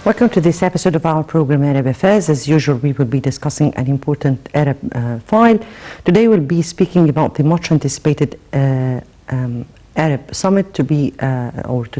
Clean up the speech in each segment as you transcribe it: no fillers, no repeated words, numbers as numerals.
Welcome to this episode of our program Arab Affairs. As usual, we will be discussing an important Arab file. Today we'll be speaking about the much anticipated Arab summit to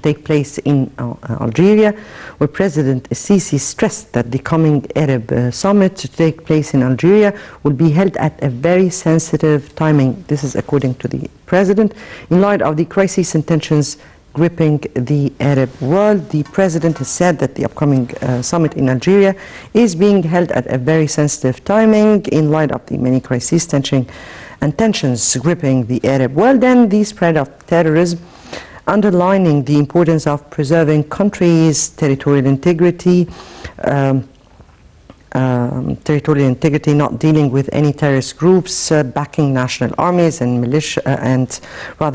take place in Algeria, where President Sisi stressed that the coming Arab summit to take place in Algeria will be held at a very sensitive timing. This is according to the president. In light of the crisis and tensions gripping the Arab world, the president has said that the upcoming summit in Algeria is being held at a very sensitive timing in light of the many crises, tensions gripping the Arab world and the spread of terrorism, underlining the importance of preserving countries' territorial integrity, not dealing with any terrorist groups, backing national armies and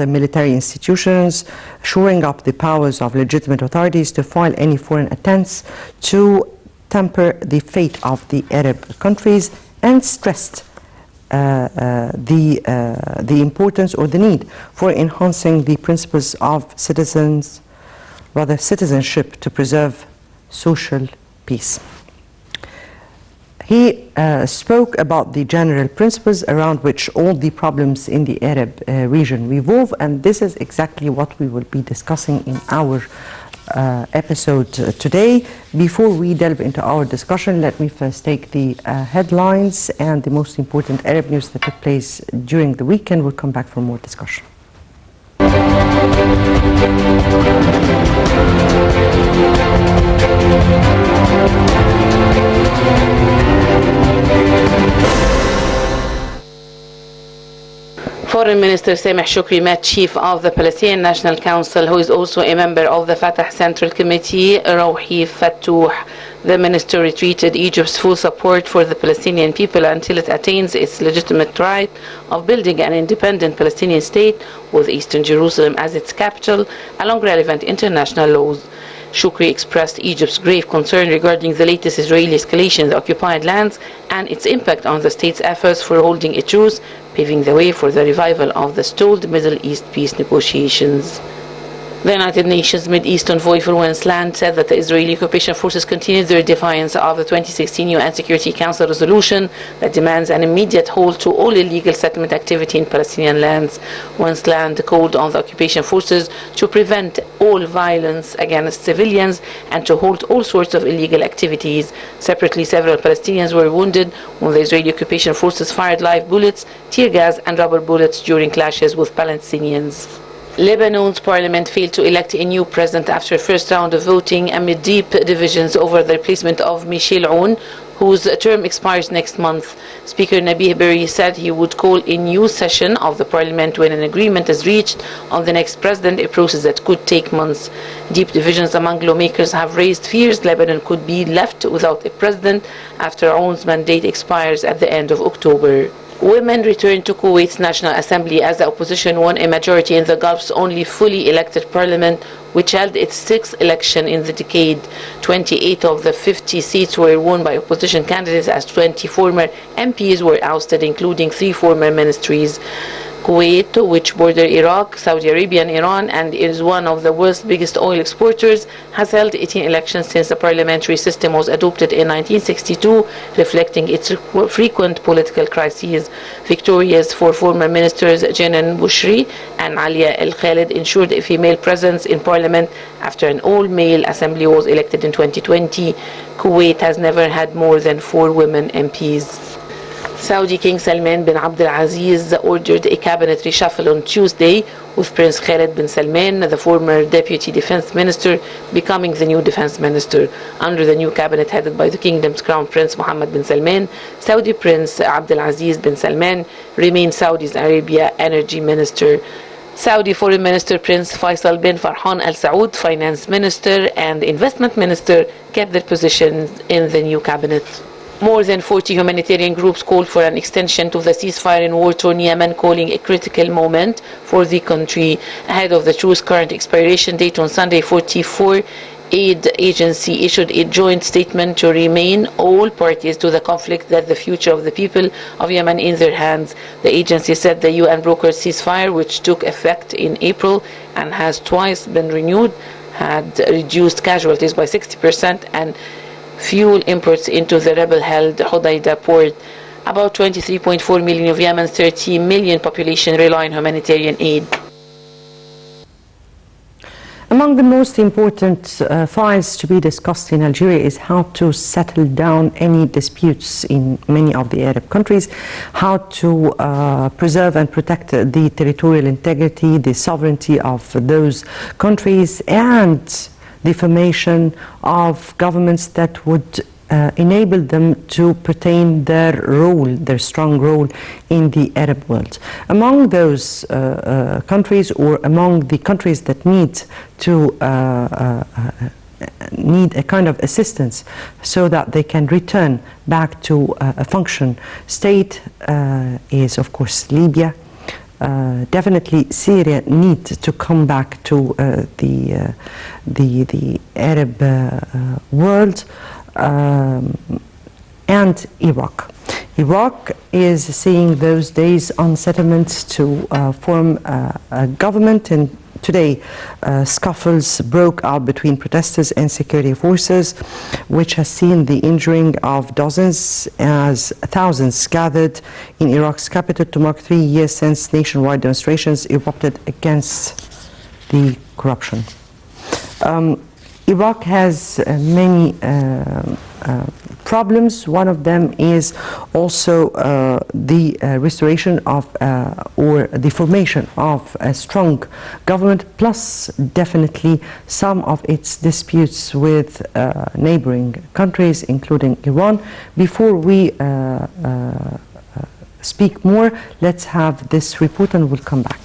military institutions, shoring up the powers of legitimate authorities to foil any foreign attempts to temper the fate of the Arab countries, and stressed the importance or the need for enhancing the principles of citizenship to preserve social peace. He spoke about the general principles around which all the problems in the Arab region revolve, and this is exactly what we will be discussing in our episode today. Before we delve into our discussion, let me first take the headlines and the most important Arab news that took place during the weekend. We'll come back for more discussion. Foreign Minister Sameh Shukri met Chief of the Palestinian National Council, who is also a member of the Fatah Central Committee, Rouhi Fattouh. The minister retreated Egypt's full support for the Palestinian people until it attains its legitimate right of building an independent Palestinian state with Eastern Jerusalem as its capital, along relevant international laws. Shukri expressed Egypt's grave concern regarding the latest Israeli escalation in the occupied lands and its impact on the state's efforts for holding a truce, paving the way for the revival of the stalled Middle East peace negotiations. The United Nations Mid-East Envoy for Women's Land said that the Israeli occupation forces continued their defiance of the 2016 UN Security Council resolution that demands an immediate halt to all illegal settlement activity in Palestinian lands. Women's Land called on the occupation forces to prevent all violence against civilians and to halt all sorts of illegal activities. Separately, several Palestinians were wounded when the Israeli occupation forces fired live bullets, tear gas and rubber bullets during clashes with Palestinians. Lebanon's parliament failed to elect a new president after a first round of voting amid deep divisions over the replacement of Michel Aoun, whose term expires next month. Speaker Nabih Berri said he would call a new session of the parliament when an agreement is reached on the next president, a process that could take months. Deep divisions among lawmakers have raised fears Lebanon could be left without a president after Aoun's mandate expires at the end of October. Women returned to Kuwait's National Assembly as the opposition won a majority in the Gulf's only fully elected parliament, which held its sixth election in the decade. 28 of the 50 seats were won by opposition candidates as 20 former MPs were ousted, including 3 former ministries. Kuwait, which borders Iraq, Saudi Arabia and Iran and is one of the world's biggest oil exporters, has held 18 elections since the parliamentary system was adopted in 1962, reflecting its frequent political crises. Victorious for former ministers Jenan Bushri and Alia El Khalid ensured a female presence in parliament after an all-male assembly was elected in 2020. Kuwait has never had more than 4 women MPs. Saudi King Salman bin Abdulaziz ordered a cabinet reshuffle on Tuesday, with Prince Khalid bin Salman, the former deputy defense minister, becoming the new defense minister. Under the new cabinet headed by the kingdom's crown prince Mohammed bin Salman, Saudi Prince Abdulaziz bin Salman remains Saudi Arabia energy minister. Saudi Foreign Minister Prince Faisal bin Farhan Al Saud, finance minister and investment minister, kept their positions in the new cabinet. More than 40 humanitarian groups called for an extension to the ceasefire in war-torn Yemen, calling a critical moment for the country. Ahead of the truce's current expiration date on Sunday, 44 aid agency issued a joint statement to remain all parties to the conflict that the future of the people of Yemen in their hands. The agency said the UN brokered ceasefire, which took effect in April and has twice been renewed, had reduced casualties by 60% and fuel imports into the rebel-held Hodeidah port. About 23.4 million of Yemen's 30 million population rely on humanitarian aid. Among the most important files to be discussed in Algeria is how to settle down any disputes in many of the Arab countries, how to preserve and protect the territorial integrity, the sovereignty of those countries, and the formation of governments that would enable them to retain their role, their strong role in the Arab world. Among those countries, or among the countries that need a kind of assistance so that they can return back to a function state, is of course Libya. Definitely Syria needs to come back to the Arab world. And Iraq. Iraq is seeing those days on settlements to form a government, and today scuffles broke out between protesters and security forces, which has seen the injuring of dozens as thousands gathered in Iraq's capital to mark 3 years since nationwide demonstrations erupted against the corruption. Iraq has many problems. One of them is also the restoration of or the formation of a strong government, plus definitely some of its disputes with neighboring countries, including Iran. Before we speak more, let's have this report and we'll come back.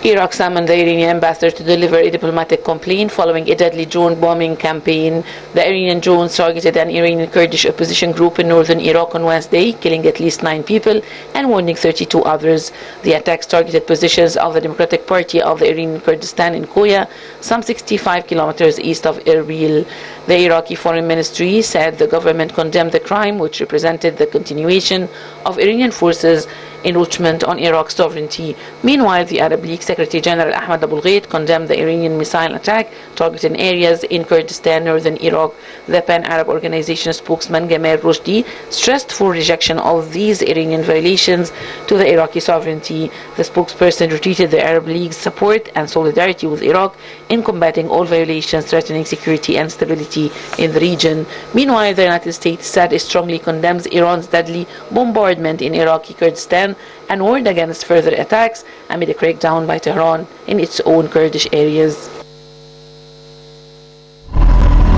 Iraq summoned the Iranian ambassador to deliver a diplomatic complaint following a deadly drone bombing campaign. The Iranian drones targeted an Iranian Kurdish opposition group in northern Iraq on Wednesday, killing at least 9 people and wounding 32 others. The attacks targeted positions of the Democratic Party of the Iranian Kurdistan in Koya, some 65 kilometers east of Erbil. The Iraqi Foreign Ministry said the government condemned the crime, which represented the continuation of Iranian forces' encroachment on Iraq's sovereignty. Meanwhile, the Arab League Secretary General Ahmad Abul Ghait condemned the Iranian missile attack targeting areas in Kurdistan, northern Iraq. The Pan-Arab Organization spokesman Gamal Rushdie stressed full rejection of these Iranian violations to the Iraqi sovereignty. The spokesperson repeated the Arab League's support and solidarity with Iraq in combating all violations threatening security and stability in the region. Meanwhile, the United States said it strongly condemns Iran's deadly bombardment in Iraqi Kurdistan and warned against further attacks amid a crackdown by Tehran in its own Kurdish areas.